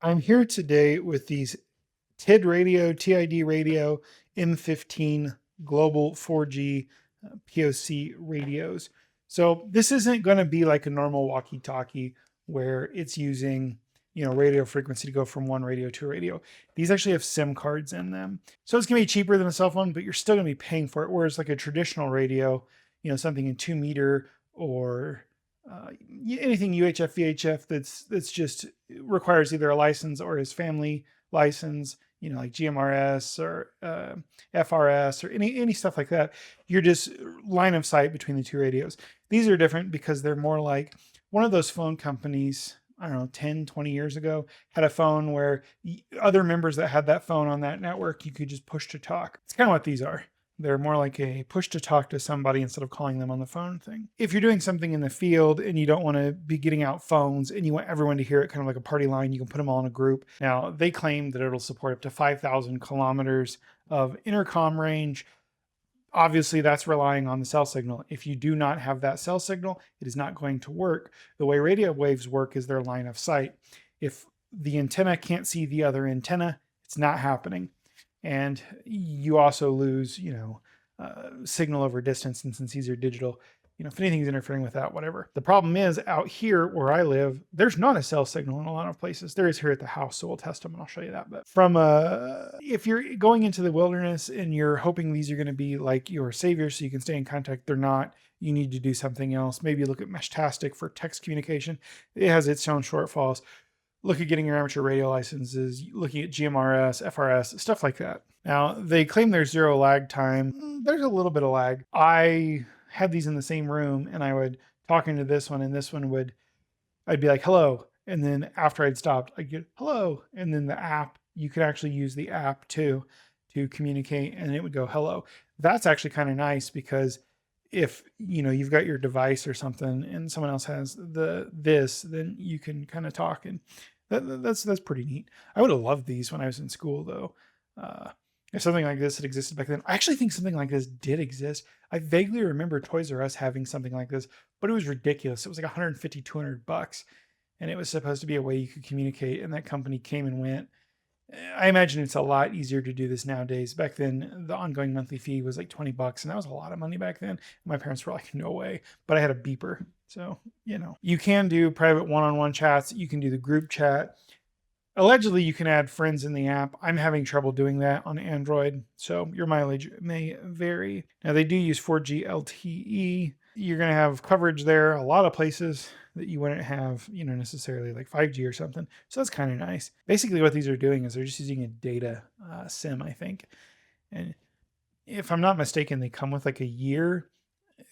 I'm here today with these TID Radio M15 Global 4G PoC radios. So this isn't going to be like a normal walkie-talkie where it's using, radio frequency to go from one radio to a radio. These actually have SIM cards in them. So it's going to be cheaper than a cell phone, but you're still going to be paying for it. Whereas like a traditional radio, something in 2 meter or anything UHF, VHF that's just requires either a license or his family license, like GMRS or FRS or any stuff like that. You're just line of sight between the two radios. These are different because they're more like one of those phone companies, I don't know, 10, 20 years ago, had a phone where other members that had that phone on that network, you could just push to talk. It's kind of what these are. They're more like a push to talk to somebody instead of calling them on the phone thing. If you're doing something in the field and you don't want to be getting out phones and you want everyone to hear it kind of like a party line, you can put them all in a group. Now, they claim that it'll support up to 5,000 kilometers of intercom range. Obviously, that's relying on the cell signal. If you do not have that cell signal, it is not going to work. The way radio waves work is their line of sight. If the antenna can't see the other antenna, it's not happening. And you also lose, signal over distance. And since these are digital, if anything's interfering with that, whatever. The problem is out here where I live, there's not a cell signal in a lot of places. There is here at the house, so we'll test them and I'll show you that. But if you're going into the wilderness and you're hoping these are going to be like your savior so you can stay in contact, they're not. You need to do something else. Maybe look at Meshtastic for text communication. It has its own shortfalls. Look at getting your amateur radio licenses, looking at GMRS, FRS, stuff like that. Now, they claim there's zero lag time. There's a little bit of lag. I had these in the same room and I would talk into this one and this one I'd be like, hello. And then after I'd stopped, I'd get hello. And then the app, you could actually use the app too to communicate and it would go hello. That's actually kind of nice because if you've got your device or something and someone else has this, then you can kind of talk and that's pretty neat. I would have loved these when I was in school though. If something like this had existed back then, I actually think something like this did exist. I vaguely remember Toys R Us having something like this, but it was ridiculous. It was like 150, 200 bucks. And it was supposed to be a way you could communicate. And that company came and went. I imagine it's a lot easier to do this nowadays. Back then, the ongoing monthly fee was like 20 bucks. And that was a lot of money back then. My parents were like, no way. But I had a beeper. So, you can do private one-on-one chats. You can do the group chat. Allegedly, you can add friends in the app. I'm having trouble doing that on Android, so your mileage may vary. Now, they do use 4G LTE. You're going to have coverage there, a lot of places that you wouldn't have, necessarily like 5G or something. So that's kind of nice. Basically, what these are doing is they're just using a data SIM, I think. And if I'm not mistaken, they come with like a year.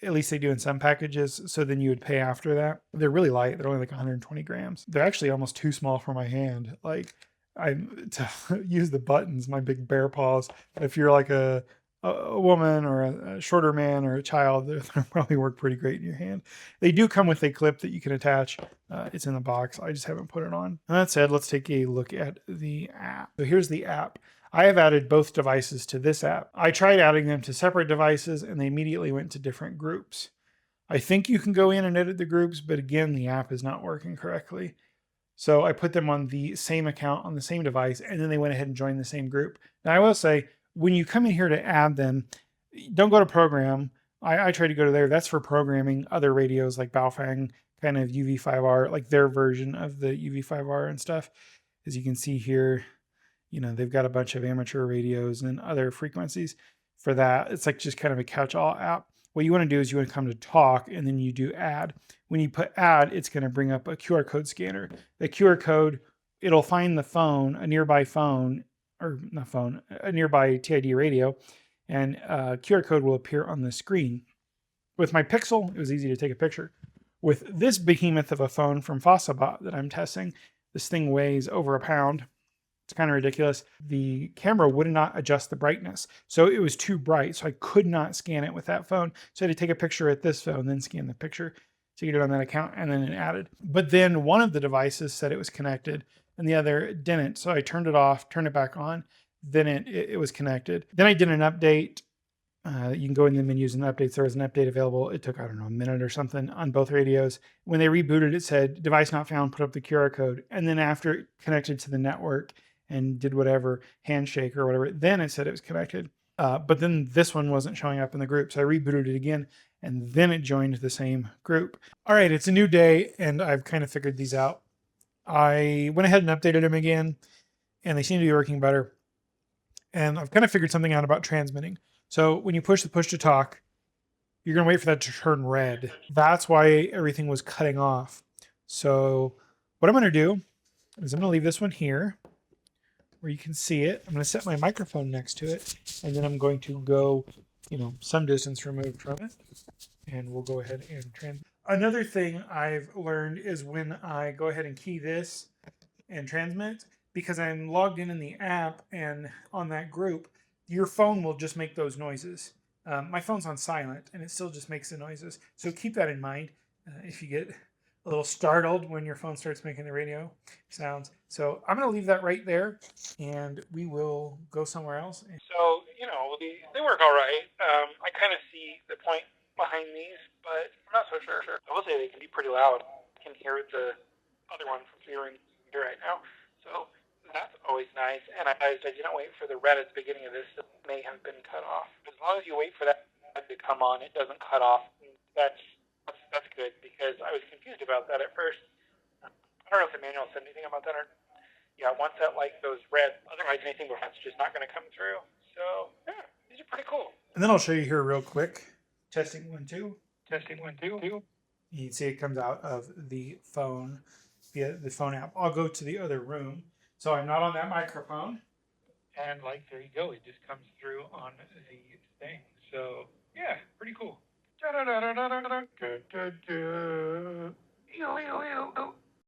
At least they do in some packages. So then you would pay after that. They're really light. They're only like 120 grams. They're actually almost too small for my hand. Like to use the buttons, my big bear paws. If you're like a woman or a shorter man or a child, they'll probably work pretty great in your hand. They do come with a clip that you can attach. It's in the box. I just haven't put it on. And that said, let's take a look at the app. So here's the app. I have added both devices to this app. I tried adding them to separate devices and they immediately went to different groups. I think you can go in and edit the groups, but again, the app is not working correctly. So I put them on the same account on the same device and then they went ahead and joined the same group. Now I will say, when you come in here to add them, don't go to program. I try to go to there. That's for programming other radios like Baofeng, kind of UV5R, like their version of the UV5R and stuff. As you can see here, they've got a bunch of amateur radios and other frequencies for that. It's like just kind of a catch-all app. What you want to do is you want to come to talk and then you do add. When you put add, it's going to bring up a QR code scanner. The QR code, it'll find the phone, a nearby phone, or not phone, a nearby TID radio, and a QR code will appear on the screen. With my Pixel, it was easy to take a picture. With this behemoth of a phone from Fossabot that I'm testing, this thing weighs over a pound. It's kind of ridiculous. The camera would not adjust the brightness. So it was too bright. So I could not scan it with that phone. So I had to take a picture at this phone, then scan the picture to get it on that account, and then it added. But then one of the devices said it was connected and the other didn't. So I turned it off, turned it back on. Then it was connected. Then I did an update You can go in the menus and updates. There was an update available. It took, I don't know, a minute or something on both radios. When they rebooted, it said device not found, put up the QR code. And then after it connected to the network and did whatever, handshake or whatever, then it said it was connected. But then this one wasn't showing up in the group. So I rebooted it again and then it joined the same group. All right, it's a new day and I've kind of figured these out. I went ahead and updated them again and they seem to be working better. And I've kind of figured something out about transmitting. So when you push the push to talk, you're going to wait for that to turn red. That's why everything was cutting off. So what I'm going to do is I'm going to leave this one here where you can see it. I'm going to set my microphone next to it, and then I'm going to go, some distance removed from it, and we'll go ahead and transmit. Another thing I've learned is when I go ahead and key this and transmit, because I'm logged in the app and on that group, your phone will just make those noises. My phone's on silent and it still just makes the noises. So keep that in mind if you get a little startled when your phone starts making the radio sounds. So I'm going to leave that right there and we will go somewhere else. So, they work all right. I kind of see the point behind these, but I'm not so sure. I will say they can be pretty loud. I can hear the other one from here right now. So that's always nice. And I didn't wait for the red at the beginning of this. It may have been cut off. As long as you wait for that to come on, it doesn't cut off. That's good because I was confused about that at first. I don't know if the manual said anything about that or yeah, once that light goes red, otherwise anything before that's just not going to come through. So yeah, these are pretty cool. And then I'll show you here real quick. Testing 1 2. Testing 1 2. You can see it comes out of the phone via the phone app. I'll go to the other room. So I'm not on that microphone. And there you go. It just comes through on the thing. So yeah, pretty cool.